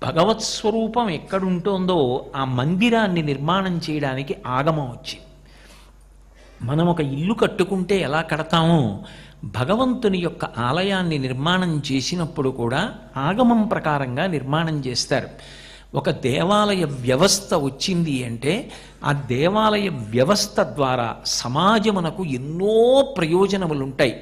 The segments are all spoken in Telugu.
భగవత్ స్వరూపం ఎక్కడుంటోందో ఆ మందిరాన్ని నిర్మాణం చేయడానికి ఆగమం వచ్చింది. మనం ఒక ఇల్లు కట్టుకుంటే ఎలా కడతామో భగవంతుని యొక్క ఆలయాన్ని నిర్మాణం చేసినప్పుడు కూడా ఆగమం ప్రకారంగా నిర్మాణం చేస్తారు. ఒక దేవాలయ వ్యవస్థ వచ్చింది అంటే ఆ దేవాలయ వ్యవస్థ ద్వారా సమాజమునకు ఎన్నో ప్రయోజనములుంటాయి.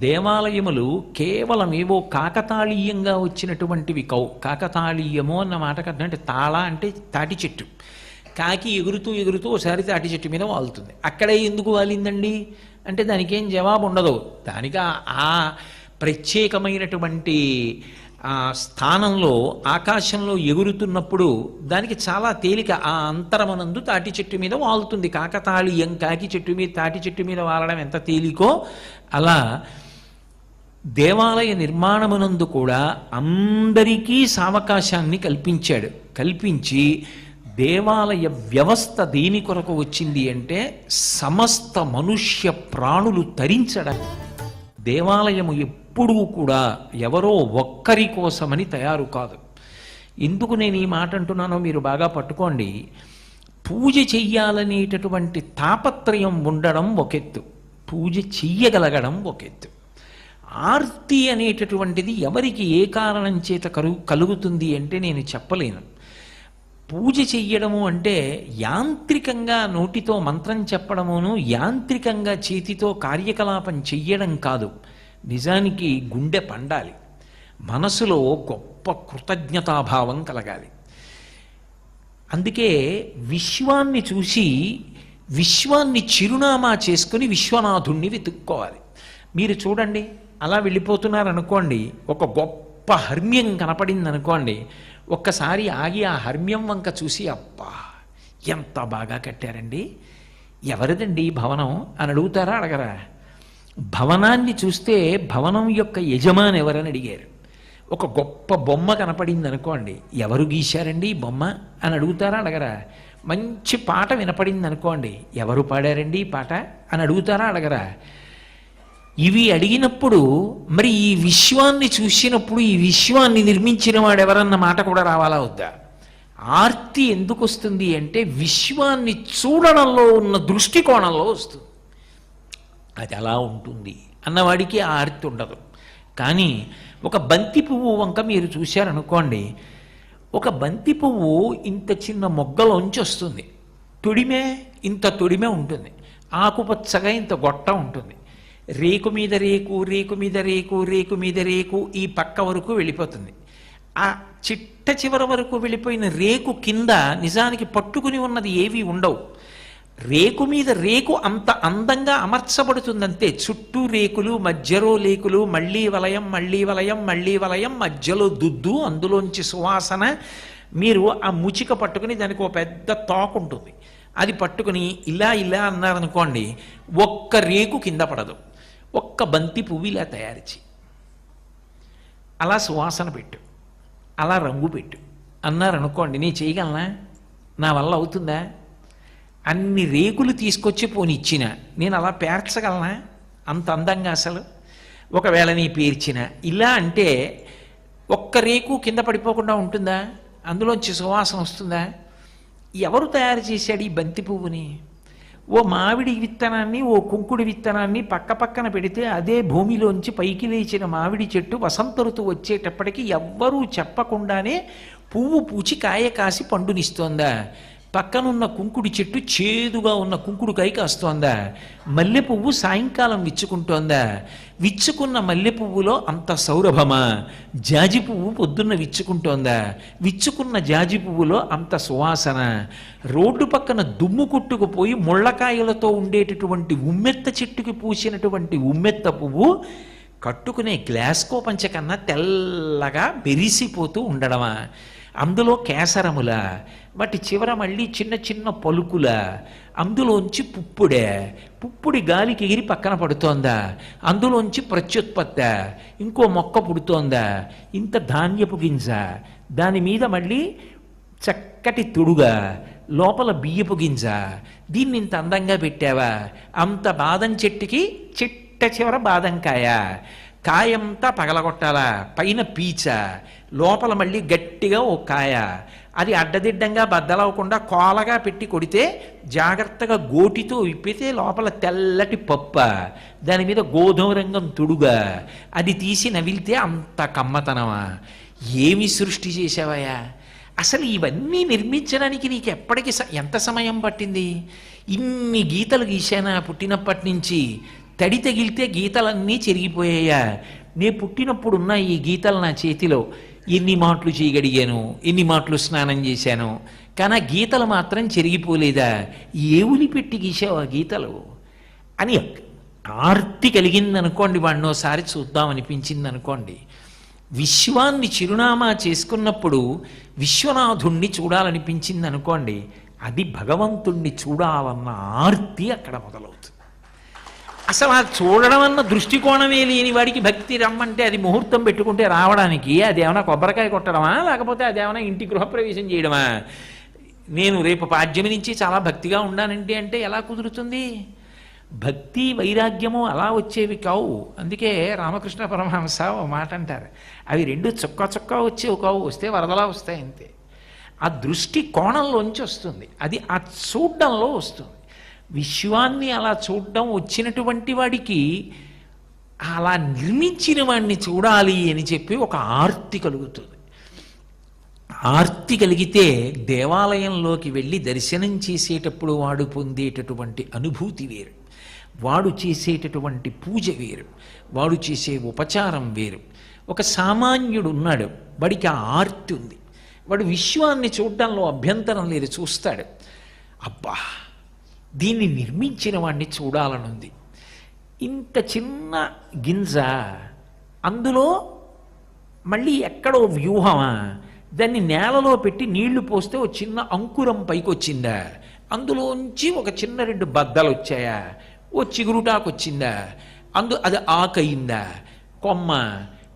దేవాలయములు కేవలం ఏవో కాకతాళీయంగా వచ్చినటువంటివి కవు. కాకతాళీయము అన్న మాటకు అంటే తాళ అంటే తాటి చెట్టు. కాకి ఎగురుతూ ఎగురుతూ ఒకసారి తాటి చెట్టు మీద వాలుతుంది. అక్కడే ఎందుకు వాలిందండి అంటే దానికి ఏం జవాబు ఉండదు. దానికి ఆ ప్రత్యేకమైనటువంటి ఆ స్థానంలో ఆకాశంలో ఎగురుతున్నప్పుడు దానికి చాలా తేలిక ఆ అంతరమనందు తాటి చెట్టు మీద వాలుతుంది. కాకతాళీయం కాకి చెట్టు మీద తాటి చెట్టు మీద వాలడం ఎంత తేలికో అలా దేవాలయ నిర్మాణమునందు కూడా అందరికీ సావకాశాన్ని కల్పించాడు. కల్పించి దేవాలయ వ్యవస్థ దేని కొరకు వచ్చింది అంటే సమస్త మనుష్య ప్రాణులు తరించడం. దేవాలయము ఎప్పుడూ కూడా ఎవరో ఒక్కరి కోసమని తయారు కాదు. ఎందుకు నేను ఈ మాట అంటున్నానో మీరు బాగా పట్టుకోండి. పూజ చెయ్యాలనేటటువంటి తాపత్రయం ఉండడం ఒకెత్తు, పూజ చెయ్యగలగడం ఒకెత్తు. ఆర్తి అనేటటువంటిది ఎవరికి ఏ కారణం చేత కలుగుతుంది అంటే నేను చెప్పలేను. పూజ చెయ్యడము అంటే యాంత్రికంగా నోటితో మంత్రం చెప్పడమును యాంత్రికంగా చేతితో కార్యకలాపం చెయ్యడం కాదు. నిజానికి గుండె పండాలి, మనసులో గొప్ప కృతజ్ఞతాభావం కలగాలి. అందుకే విశ్వాన్ని చూసి విశ్వాన్ని చిరునామా చేసుకుని విశ్వనాథుణ్ణి వెతుక్కోవాలి. మీరు చూడండి, అలా వెళ్ళిపోతున్నారనుకోండి, ఒక గొప్ప హర్మ్యం కనపడింది అనుకోండి, ఒక్కసారి ఆగి ఆ హర్మ్యం వంక చూసి అబ్బా ఎంత బాగా కట్టారండి, ఎవరిదండి భవనం అని అడుగుతారా అడగరా? భవనాన్ని చూస్తే భవనం యొక్క యజమాని ఎవరని అడిగారు. ఒక గొప్ప బొమ్మ కనపడింది అనుకోండి, ఎవరు గీశారండి ఈ బొమ్మ అని అడుగుతారా అడగరా? మంచి పాట వినపడింది అనుకోండి, ఎవరు పాడారండి ఈ పాట అని అడుగుతారా అడగరా? ఇవి అడిగినప్పుడు మరి ఈ విశ్వాన్ని చూసినప్పుడు ఈ విశ్వాన్ని నిర్మించిన వాడు ఎవరన్న మాట కూడా రావాలా వద్దా? ఆర్తి ఎందుకు వస్తుంది అంటే విశ్వాన్ని చూడడంలో ఉన్న దృష్టికోణంలో వస్తుంది. అది అలా ఉంటుంది అన్నవాడికి ఆ ఆర్తి ఉండదు. కానీ ఒక బంతి పువ్వు వంక మీరు చూశారనుకోండి, ఒక బంతి పువ్వు ఇంత చిన్న మొగ్గలోంచి వస్తుంది, తొడిమే ఇంత తొడిమే ఉంటుంది, ఆకుపచ్చగా ఇంత గొట్ట ఉంటుంది, రేకు మీద రేకు, రేకు మీద రేకు, రేకు మీద రేకు ఈ పక్క వరకు వెళ్ళిపోతుంది. ఆ చిట్ట చివరి వరకు వెళ్ళిపోయిన రేకు కింద నిజానికి పట్టుకుని ఉన్నది ఏవి ఉండవు. రేకు మీద రేకు అంత అందంగా అమర్చబడుతుందంతే. చుట్టూ రేకులు, మధ్యలో రేకులు, మళ్ళీ వలయం, మళ్ళీ వలయం, మళ్ళీ వలయం, మధ్యలో దుద్దు, అందులోంచి సువాసన. మీరు ఆ ముచిక పట్టుకుని దానికి ఒక పెద్ద తోక ఉంటుంది, అది పట్టుకుని ఇలా ఇలా అన్నారనుకోండి, ఒక్క రేకు కింద పడదు. ఒక్క బంతి పువ్వు ఇలా తయారు చేయి, అలా సువాసన పెట్టు, అలా రంగు పెట్టు అన్నారనుకోండి, నేను చేయగలనా? నా వల్ల అవుతుందా? అన్ని రేకులు తీసుకొచ్చి పోని ఇచ్చిన నేను అలా పేర్చగలనా అంత అందంగా? అసలు ఒకవేళ నీ పేర్చిన ఇలా అంటే ఒక్క రేకు కింద పడిపోకుండా ఉంటుందా? అందులోంచి సువాసన వస్తుందా? ఎవరు తయారు చేశాడు ఈ బంతి పువ్వుని? ఓ మామిడి విత్తనాన్ని, ఓ కుంకుడి విత్తనాన్ని పక్క పక్కన పెడితే అదే భూమిలోంచి పైకి లేచిన మామిడి చెట్టు వసంత ఋతువు వచ్చేటప్పటికి ఎవ్వరూ చెప్పకుండానే పువ్వు పూచి కాయ కాసి పండునిస్తోందా? పక్కనున్న కుంకుడి చెట్టు చేదుగా ఉన్న కుంకుడుకాయ కాస్తోందా? మల్లె పువ్వు సాయంకాలం విచ్చుకుంటోందా? విచ్చుకున్న మల్లె పువ్వులో అంత సౌరభమా? జాజి పువ్వు పొద్దున్న విచ్చుకుంటోందా? విచ్చుకున్న జాజి పువ్వులో అంత సువాసన? రోడ్డు పక్కన దుమ్ము కొట్టుకుపోయి ముళ్ళకాయలతో ఉండేటటువంటి ఉమ్మెత్త చెట్టుకి పూసినటువంటి ఉమ్మెత్త పువ్వు కట్టుకునే గ్లాస్కో పంచ కన్నా తెల్లగా మెరిసిపోతూ ఉండడమా? అందులో కేసరముల, వాటి చివర మళ్ళీ చిన్న చిన్న పలుకుల, అందులోంచి పుప్పుడే, పుప్పుడి గాలికి ఎగిరి పక్కన పడుతోందా? అందులోంచి ప్రత్యుత్పత్తి, ఇంకో మొక్క పుడుతోందా? ఇంత ధాన్యపు గింజ, దాని మీద మళ్ళీ చక్కటి తుడుగా, లోపల బియ్యపు గింజ, దీన్ని ఇంత అందంగా పెట్టావా? అంత బాదం చెట్టుకి చిట్ట చివర బాదంకాయ, కాయంతా పగలగొట్టాలా, పైన పీచ, లోపల మళ్ళీ గట్టిగా ఓ కాయ. అది అడ్డదిడ్డంగా బద్దలవకుండా కోలగా పెట్టి కొడితే జాగ్రత్తగా గోటితో విప్పితే లోపల తెల్లటి పప్ప, దాని మీద గోధుమ రంగం తుడుగా, అది తీసి నవిలితే అంత కమ్మతనమా? ఏమి సృష్టి చేసావయ్యా? అసలు ఇవన్నీ నిర్మించడానికి నీకు ఎప్పటికి ఎంత సమయం పట్టింది? ఇన్ని గీతలు గీశానా పుట్టినప్పటి నుంచి? తడి తగిలితే గీతలన్నీ చెరిగిపోయాయా? నే పుట్టినప్పుడున్న ఈ గీతలు నా చేతిలో ఎన్ని మాటలు చేయగడిగాను, ఎన్ని మాటలు స్నానం చేశాను, కానీ ఆ గీతలు మాత్రం చెరిగిపోలేదా? ఏవుని పెట్టి గీసావు ఆ గీతలు అని ఆర్తి కలిగిందనుకోండి, వాడినోసారి చూద్దామనిపించింది అనుకోండి. విశ్వాన్ని చిరునామా చేసుకున్నప్పుడు విశ్వనాథుణ్ణి చూడాలనిపించింది అనుకోండి, అది భగవంతుణ్ణి చూడాలన్న ఆర్తి అక్కడ మొదలవుతుంది. అసలు ఆ చూడడం అన్న దృష్టికోణమే లేని వాడికి భక్తి రమ్మంటే అది ముహూర్తం పెట్టుకుంటే రావడానికి అదేమైనా కొబ్బరికాయ కొట్టడమా, లేకపోతే అదేమైనా ఇంటి గృహప్రవేశం చేయడమా? నేను రేపు పాడ్యమి నుంచి చాలా భక్తిగా ఉండానంటే అంటే ఎలా కుదురుతుంది? భక్తి వైరాగ్యము అలా వచ్చేవి కావు. అందుకే రామకృష్ణ పరమహంస ఓ మాట అంటారు, అవి రెండు చుక్క చుక్క వచ్చేవి కావు, వస్తే వరదలా వస్తాయి అంతే. ఆ దృష్టి కోణంలోంచి వస్తుంది, అది ఆ చూడ్డంలో వస్తుంది. విశ్వాన్ని అలా చూడడం వచ్చినటువంటి వాడికి అలా నిర్మించిన వాడిని చూడాలి అని చెప్పి ఒక ఆర్తి కలుగుతుంది. ఆర్తి కలిగితే దేవాలయంలోకి వెళ్ళి దర్శనం చేసేటప్పుడు వాడు పొందేటటువంటి అనుభూతి వేరు, వాడు చేసేటటువంటి పూజ వేరు, వాడు చేసే ఉపచారం వేరు. ఒక సామాన్యుడు ఉన్నాడు, వాడికి ఆ ఆర్తి ఉంది, వాడు విశ్వాన్ని చూడడంలో అభ్యంతరం లేదు, చూస్తాడు. అబ్బా, దీన్ని నిర్మించిన వాడిని చూడాలనుంది. ఇంత చిన్న గింజ, అందులో మళ్ళీ ఎక్కడో వ్యూహమా? దాన్ని నేలలో పెట్టి నీళ్లు పోస్తే ఒక చిన్న అంకురం పైకి వచ్చిందా? అందులోంచి ఒక చిన్న 2 బద్దలు వచ్చాయా? ఓ చిగురుటాకు వచ్చిందా? అది ఆకయిందా?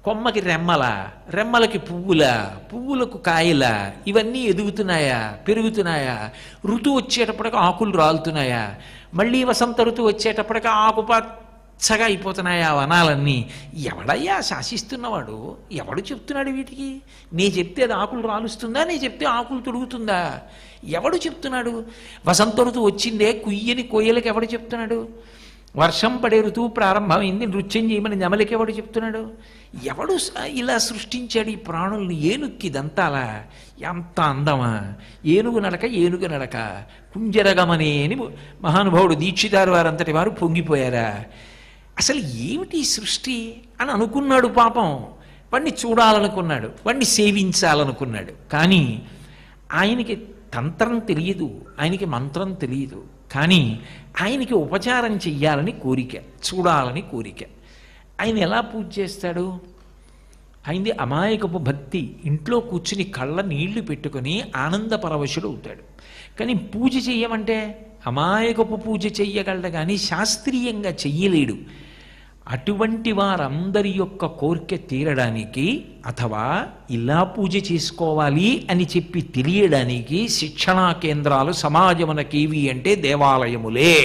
కొమ్మకి రెమ్మలకి పువ్వులకు కాయలా? ఇవన్నీ ఎదుగుతున్నాయా, పెరుగుతున్నాయా? ఋతువు వచ్చేటప్పటికి ఆకులు రాలుతున్నాయా? మళ్ళీ వసంత ఋతువు వచ్చేటప్పటికి ఆకుపచ్చగా అయిపోతున్నాయా వనాలన్నీ? ఎవడయ్యా శాసిస్తున్నవాడు? ఎవడు చెప్తున్నాడు వీటికి? నే చెప్తే అది ఆకులు రాలుస్తుందా, నే చెప్తే ఆకులు తొడుగుతుందా? ఎవడు చెప్తున్నాడు? వసంత ఋతువు వచ్చిందే కుయ్యని కొయ్యలకి ఎవడు చెప్తున్నాడు? వర్షం పడే ఋతువు ప్రారంభమైంది నృత్యం చేయమని నెమలికి ఎవడు చెప్తున్నాడు? ఎవడు ఇలా సృష్టించాడు ఈ ప్రాణుల్ని? ఏనుక్కి దంతాలా? ఎంత అందమా! ఏనుగు నడక కుంజరగమనే అని మహానుభావుడు దీక్షితారు వారంతటి వారు పొంగిపోయారా? అసలు ఏమిటి సృష్టి అని అనుకున్నాడు పాపం. వాడిని చూడాలనుకున్నాడు, వాడిని సేవించాలనుకున్నాడు. కానీ ఆయనకి తంత్రం తెలియదు, ఆయనకి మంత్రం తెలియదు. కానీ ఆయనకి ఉపచారం చెయ్యాలని కోరిక, చూడాలని కోరిక. ఆయన ఎలా పూజ చేస్తాడు? ఆయనది అమాయకపు భక్తి. ఇంట్లో కూర్చుని కళ్ళ నీళ్లు పెట్టుకొని ఆనందపరవశుడు అవుతాడు. కానీ పూజ చెయ్యమంటే అమాయకపు పూజ చెయ్యగలడు, కానీ శాస్త్రీయంగా చెయ్యలేడు. అటువంటి వారందరి యొక్క కోరిక తీరడానికి, అథవా ఇలా పూజ చేసుకోవాలి అని చెప్పి తెలియడానికి శిక్షణా కేంద్రాలు సమాజమునకేవి అంటే దేవాలయములే.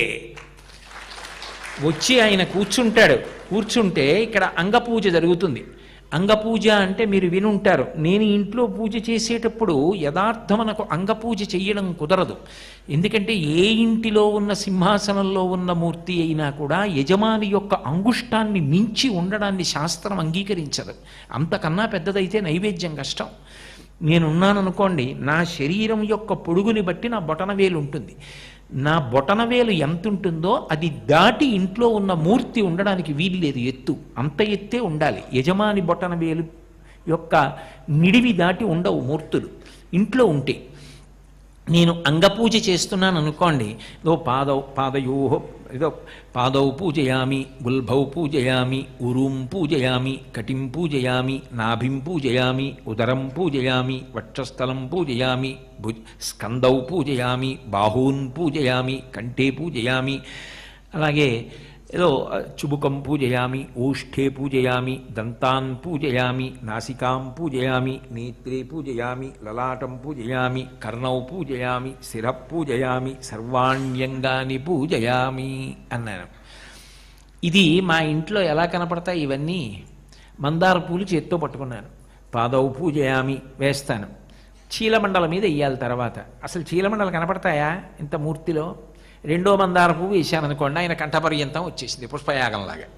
వచ్చి ఆయన కూర్చుంటే ఇక్కడ అంగపూజ జరుగుతుంది. అంగపూజ అంటే మీరు వినుంటారు. నేను ఇంట్లో పూజ చేసేటప్పుడు యథార్థమనకు అంగపూజ చెయ్యడం కుదరదు. ఎందుకంటే ఏ ఇంటిలో ఉన్న సింహాసనంలో ఉన్న మూర్తి అయినా కూడా యజమాని యొక్క అంగుష్టాన్ని మించి ఉండడాన్ని శాస్త్రం అంగీకరించదు. అంతకన్నా పెద్దదైతే నైవేద్యం కష్టం. నేనున్నాననుకోండి, నా శరీరం యొక్క పొడుగుని బట్టి నా బొటనవేలు ఉంటుంది. నా బొటనవేలు ఎంత ఉంటుందో అది దాటి ఇంట్లో ఉన్న మూర్తి ఉండడానికి వీలు లేదు. ఎత్తు అంత ఎత్తే ఉండాలి. యజమాని బొటనవేలు యొక్క నిడివి దాటి ఉండవు మూర్తులు ఇంట్లో ఉంటే. నేను అంగపూజ చేస్తున్నాను అనుకోండి, పాదౌ పూజయామి, గుల్భౌ పూజయామి, ఉరుం పూజయామి, కటిం పూజయామి, నాభిం పూజయామి, ఉదరం పూజయామి, వక్షస్థలం పూజయామి, స్కందౌ పూజయామి, బాహూన్ పూజయామి, కంఠే పూజయామి, అలాగే ఏదో చుబుకం పూజయామి, ఓష్ఠే పూజయామి, దంతాన్ పూజయామి, నాసికాం పూజయామి, నేత్రే పూజయామి, లలాటం పూజయామి, కర్ణౌ పూజయామి, శిర పూజయామి, సర్వాణ్యంగాని పూజయామి అన్నాను. ఇది మా ఇంట్లో ఎలా కనపడతాయి ఇవన్నీ? మందార పూలు చేత్తో పట్టుకున్నాను, పాదౌ పూజయామి వేస్తాను. చీలమండల మీద వెయ్యాలి. తర్వాత అసలు చీలమండలు కనపడతాయా ఇంత మూర్తిలో? రెండో మందార పువ్వు వేశాననుకోండి, ఆయన కంఠపర్యంతం వచ్చేసింది పుష్పయాగంలాగా.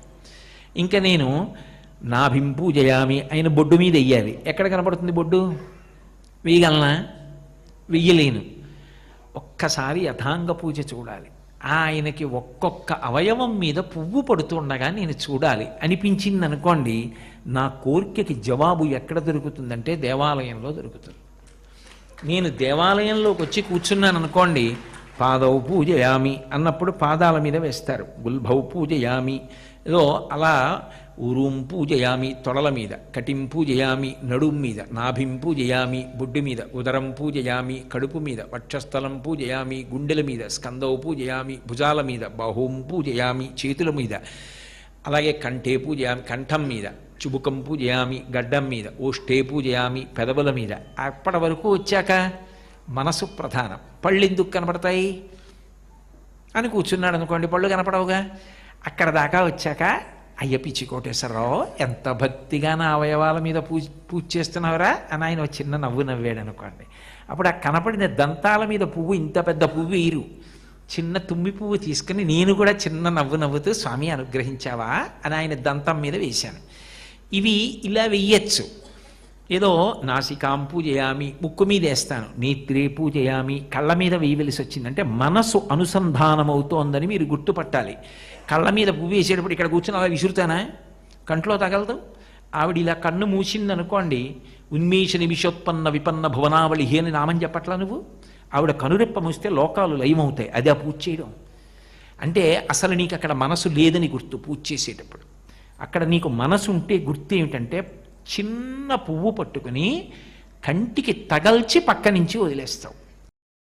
ఇంకా నేను నాభిం పూజయామి, ఆయన బొడ్డు మీద వెయ్యాలి. ఎక్కడ కనపడుతుంది బొడ్డు? వేయగలనా? వెయ్యలేను. ఒక్కసారి యథాంగ పూజ చూడాలి. ఆయనకి ఒక్కొక్క అవయవం మీద పువ్వు పడుతుండగా నేను చూడాలి అనిపించింది అనుకోండి, నా కోరికకి జవాబు ఎక్కడ దొరుకుతుందంటే దేవాలయంలో దొరుకుతుంది. నేను దేవాలయంలోకి వచ్చి కూర్చున్నాను అనుకోండి, పాదౌ పూజయామి అన్నప్పుడు పాదాల మీద వేస్తారు. గుల్భౌ పూజయామి, ఏదో అలా ఊరూం పూజయామి తొడల మీద, కటిం పూజయామి నడుం మీద, నాభిం పూజయామి బొడ్డు మీద, ఉదరం పూజయామి కడుపు మీద, వక్షస్థలం పూజయామి గుండెల మీద, స్కందౌ పూజయామి భుజాల మీద, బాహుం పూజయామి చేతుల మీద, అలాగే కంఠే పూజయామి కంఠం మీద, చుబుకం పూజయామి గడ్డం మీద, ఓష్ఠే పూజయామి పెదవుల మీద. అప్పటి వరకు వచ్చాక మనసు ప్రధానం. పళ్ళు ఎందుకు కనపడతాయి అని కూర్చున్నాడు అనుకోండి, పళ్ళు కనపడవుగా. అక్కడ దాకా వచ్చాక అయ్య పిచ్చి కోటేశ్వరరావు ఎంత భక్తిగా నా అవయవాల మీద పూజ చేస్తున్నావురా అని ఆయన చిన్న నవ్వు నవ్వాడు అనుకోండి. అప్పుడు ఆ కనపడిన దంతాల మీద పువ్వు, ఇంత పెద్ద పువ్వు వేయరు, చిన్న తుమ్మి పువ్వు తీసుకుని నేను కూడా చిన్న నవ్వు నవ్వుతూ స్వామి అనుగ్రహించావా అని ఆయన దంతం మీద వేశాను. ఇవి ఇలా వెయ్యచ్చు. ఏదో నాసికాం పూజయామి ముక్కు మీద వేస్తాను, నేత్రే పూజయామి కళ్ళ మీద వేయవలసి వచ్చిందంటే మనసు అనుసంధానమవుతోందని మీరు గుర్తుపట్టాలి. కళ్ళ మీద పువ్వు వేసేటప్పుడు ఇక్కడ కూర్చొని అలా విసురుతానా? కంట్లో తగలదు. ఆవిడ ఇలా కన్ను మూసిందనుకోండి, ఉన్మేష నిమిషోత్పన్న విపన్న భువనావళి అని నామని చెప్పట్లా నువ్వు? ఆవిడ కనురెప్ప మూస్తే లోకాలు లయమవుతాయి. అది ఆ పూజ చేయడం అంటే. అసలు నీకు అక్కడ మనసు లేదని గుర్తు పూజ చేసేటప్పుడు. అక్కడ నీకు మనసు ఉంటే గుర్తు ఏమిటంటే, చిన్న పువ్వు పట్టుకుని కంటికి తగల్చి పక్క నుంచి వదిలేస్తావు.